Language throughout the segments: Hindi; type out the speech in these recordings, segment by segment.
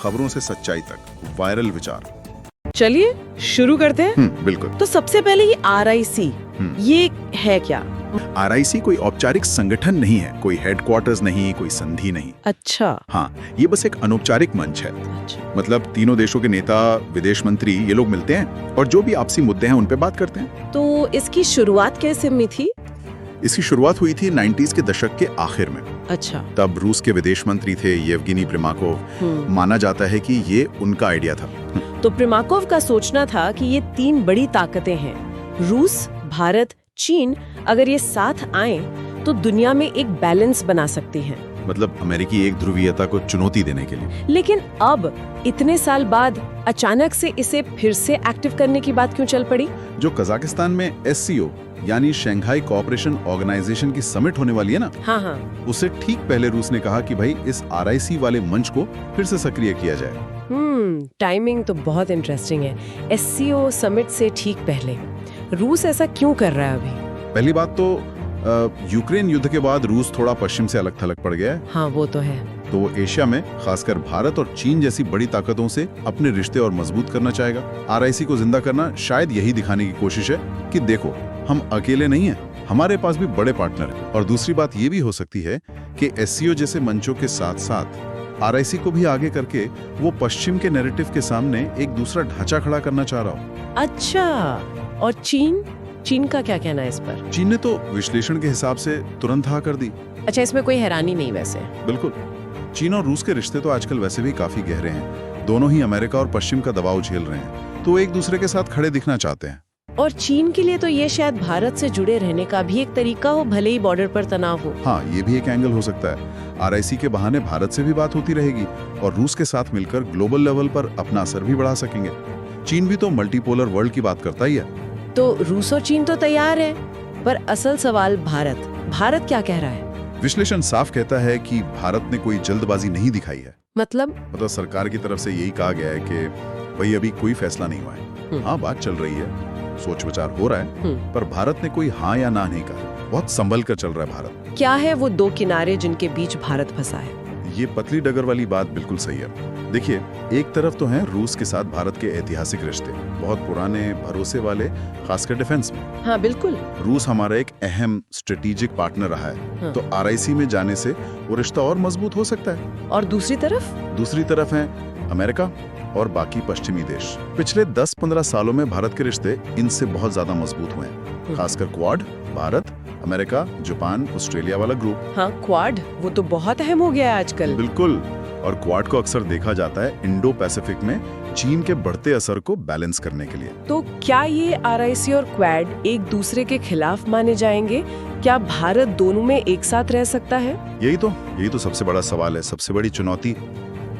खबरों से सच्चाई तक, वायरल विचार। चलिए शुरू करते हैं। बिल्कुल। तो सबसे पहले ये RIC, ये है क्या? RIC कोई औपचारिक संगठन नहीं है, कोई हेडक्वार्टर्स नहीं, कोई संधि नहीं। अच्छा। हाँ, ये बस एक अनौपचारिक मंच है। अच्छा। मतलब तीनों देशों के नेता, विदेश मंत्री, ये लोग मिलते हैं और जो भी आपसी मुद्दे हैं उन पे बात करते हैं। तो इसकी शुरुआत कैसे में थी? इसकी शुरुआत हुई थी 90s के दशक के आखिर में। अच्छा। तब रूस के विदेश मंत्री थे येवगेनी प्रिमाकोव। माना जाता है कि ये उनका आइडिया था। तो प्रिमाकोव का सोचना था कि ये तीन बड़ी ताकतें हैं, रूस, भारत, चीन, अगर ये साथ आएं तो दुनिया में एक बैलेंस बना सकती हैं। मतलब अमेरिकी एक ध्रुवीयता को चुनौती देने के लिए। लेकिन अब इतने साल बाद अचानक से इसे फिर से एक्टिव करने की बात क्यों चल पड़ी? जो कजाकिस्तान में SCO यानी शंघाई कोऑपरेशन ऑर्गेनाइजेशन की समिट होने वाली है ना, हाँ, उससे ठीक पहले रूस ने कहा कि भाई इस RIC वाले मंच को फिर से सक्रिय किया जाए। टाइमिंग तो बहुत इंटरेस्टिंग है। SCO समिट से ठीक पहले रूस ऐसा क्यों कर रहा है अभी? पहली बात तो यूक्रेन युद्ध के बाद रूस थोड़ा पश्चिम से अलग थलग पड़ गया है। हाँ, वो तो है। तो वो एशिया में खासकर भारत और चीन जैसी बड़ी ताकतों से अपने रिश्ते और मजबूत करना चाहेगा। RIC को जिंदा करना शायद यही दिखाने की कोशिश है कि देखो, हम अकेले नहीं हैं, हमारे पास भी बड़े पार्टनर हैं। और दूसरी बात ये भी हो सकती है कि SCO जैसे मंचों के साथ साथ RIC को भी आगे करके वो पश्चिम के नैरेटिव के सामने एक दूसरा ढांचा खड़ा करना चाह रहा हो। अच्छा, और चीन का क्या कहना है इस पर? चीन ने तो विश्लेषण के हिसाब से तुरंत हाँ कर दी। अच्छा, इसमें कोई हैरानी नहीं वैसे। बिल्कुल। चीन और रूस के रिश्ते तो आजकल वैसे भी काफी गहरे हैं। दोनों ही अमेरिका और पश्चिम का दबाव झेल रहे हैं, तो एक दूसरे के साथ खड़े दिखना चाहते हैं। और चीन के लिए तो ये शायद भारत से जुड़े रहने का भी एक तरीका हो, भले ही बॉर्डर पर तनाव हो। हाँ, ये भी एक एंगल हो सकता है। RIC के बहाने भारत से भी बात होती रहेगी और रूस के साथ मिलकर ग्लोबल लेवल पर अपना असर भी बढ़ा सकेंगे। चीन भी तो मल्टीपोलर वर्ल्ड की बात करता ही है। तो रूस और चीन तो तैयार है, पर असल सवाल भारत क्या कह रहा है? विश्लेषण साफ कहता है कि भारत ने कोई जल्दबाजी नहीं दिखाई है। मतलब सरकार की तरफ से यही कहा गया है कि भाई अभी कोई फैसला नहीं हुआ है। हाँ, बात चल रही है, सोच विचार हो रहा है, पर भारत ने कोई हाँ या ना नहीं कहा। बहुत संभल कर चल रहा है भारत। क्या है वो दो किनारे जिनके बीच भारत फंसा है? ये पतली डगर वाली बात बिल्कुल सही है। देखिए, एक तरफ तो हैं रूस के साथ भारत के ऐतिहासिक रिश्ते, बहुत पुराने, भरोसे वाले, खासकर डिफेंस में। हाँ, बिल्कुल। रूस हमारा एक अहम स्ट्रेटेजिक पार्टनर रहा है। तो RIC में जाने से वो रिश्ता और मजबूत हो सकता है। और दूसरी तरफ है अमेरिका और बाकी पश्चिमी देश। पिछले 10-15 सालों में भारत के रिश्ते इनसे बहुत ज्यादा मजबूत हुए हैं, खासकर quad, Bharat, America, Japan, Australia वाला ग्रुप। हाँ, क्वाड वो तो बहुत अहम हो गया है आजकल। बिल्कुल। और क्वाड को अक्सर देखा जाता है इंडो पैसिफिक में चीन के बढ़ते असर को बैलेंस करने के लिए। तो क्या ये RIC और क्वाड एक दूसरे के खिलाफ माने जाएंगे? क्या भारत दोनों में एक साथ रह सकता है? यही तो सबसे बड़ा सवाल है, सबसे बड़ी चुनौती।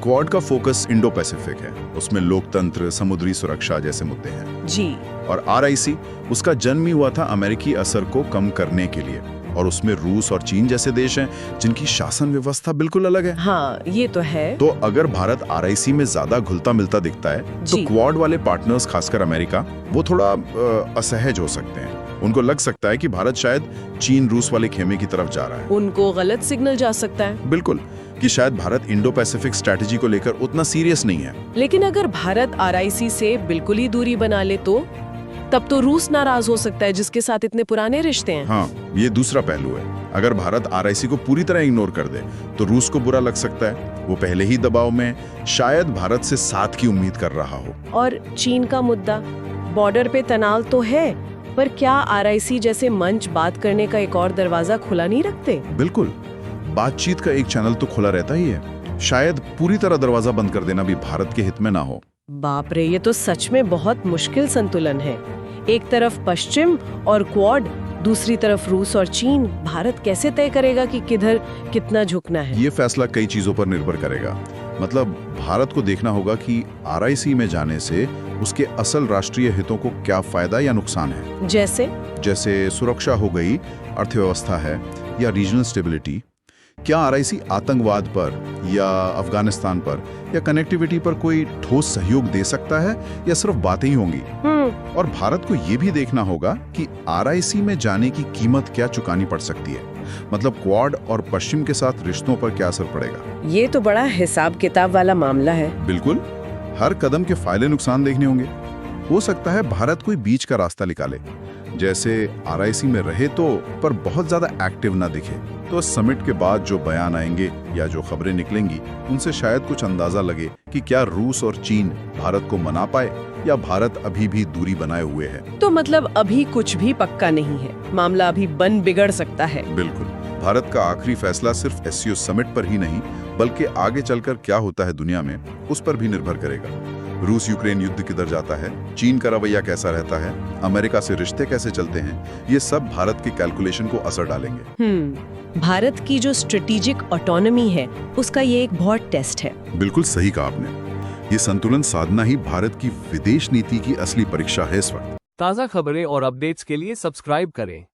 क्वाड का फोकस इंडो पैसिफिक है, उसमें लोकतंत्र, समुद्री सुरक्षा जैसे मुद्दे हैं जी। और RIC उसका जन्म ही हुआ था अमेरिकी असर को कम करने के लिए, और उसमें रूस और चीन जैसे देश हैं जिनकी शासन व्यवस्था बिल्कुल अलग है। हाँ, ये तो है। तो अगर भारत RIC में ज्यादा घुलता मिलता दिखता है तो क्वाड वाले पार्टनर्स, खासकर अमेरिका, वो थोड़ा असहज हो सकते हैं। उनको लग सकता है कि भारत शायद चीन रूस वाले खेमे की तरफ जा रहा है। उनको गलत सिग्नल जा सकता है। बिल्कुल, कि शायद भारत इंडो पैसिफिक स्ट्रेटेजी को लेकर उतना सीरियस नहीं है। लेकिन अगर भारत RIC से बिल्कुल ही दूरी बना ले तो तब तो रूस नाराज हो सकता है, जिसके साथ इतने पुराने रिश्ते हैं। हाँ, ये दूसरा पहलू है। अगर भारत RIC को पूरी तरह इग्नोर कर दे तो रूस को बुरा लग सकता है। वो पहले ही दबाव में, शायद भारत से साथ की उम्मीद कर रहा हो। और चीन का मुद्दा, बॉर्डर पे तनाव तो है, पर क्या RIC जैसे मंच बात करने का एक और दरवाजा खुला नहीं रखते? बिल्कुल, बातचीत का एक चैनल तो खुला रहता ही है। शायद पूरी तरह दरवाजा बंद कर देना भी भारत के हित में ना हो। बाप रे, ये तो सच में बहुत मुश्किल संतुलन है। एक तरफ पश्चिम और क्वाड, दूसरी तरफ रूस और चीन। भारत कैसे तय करेगा कि किधर कितना झुकना है? ये फैसला कई चीजों पर निर्भर करेगा। मतलब भारत को देखना होगा कि RIC में जाने से उसके असल राष्ट्रीय हितों को क्या फायदा या नुकसान है। जैसे सुरक्षा हो गई, अर्थव्यवस्था है, या रीजनल स्टेबिलिटी। क्या RIC आतंकवाद पर या अफगानिस्तान पर या कनेक्टिविटी पर कोई ठोस सहयोग दे सकता है या सिर्फ बातें ही होंगी? और भारत को ये भी देखना होगा कि आरआईसी में जाने की कीमत क्या चुकानी पड़ सकती है। मतलब क्वाड और पश्चिम के साथ रिश्तों पर क्या असर पड़ेगा? ये तो बड़ा हिसाब किताब वाला मामला है। बिल्कुल, हर कदम के फायदे नुकसान देखने होंगे। हो सकता है भारत कोई बीच का रास्ता निकाले, जैसे आरआईसी में रहे तो पर बहुत ज्यादा एक्टिव ना दिखे। तो समिट के बाद जो बयान आएंगे या जो खबरें निकलेंगी उनसे शायद कुछ अंदाजा लगे कि क्या रूस और चीन भारत को मना पाए या भारत अभी भी दूरी बनाए हुए है। तो मतलब अभी कुछ भी पक्का नहीं है, मामला अभी बन बिगड़ सकता है। बिल्कुल, भारत का आखिरी फैसला सिर्फ एससीओ समिट पर ही नहीं बल्कि आगे चलकर क्या होता है दुनिया में उस पर भी निर्भर करेगा। रूस यूक्रेन युद्ध किधर जाता है, चीन का रवैया कैसा रहता है, अमेरिका से रिश्ते कैसे चलते हैं, ये सब भारत के कैलकुलेशन को असर डालेंगे। भारत की जो स्ट्रेटेजिक ऑटोनॉमी है उसका ये एक बहुत टेस्ट है। बिल्कुल सही कहा आपने। ये संतुलन साधना ही भारत की विदेश नीति की असली परीक्षा है इस वक्त। ताज़ा खबरें और अपडेट्स के लिए सब्सक्राइब करें।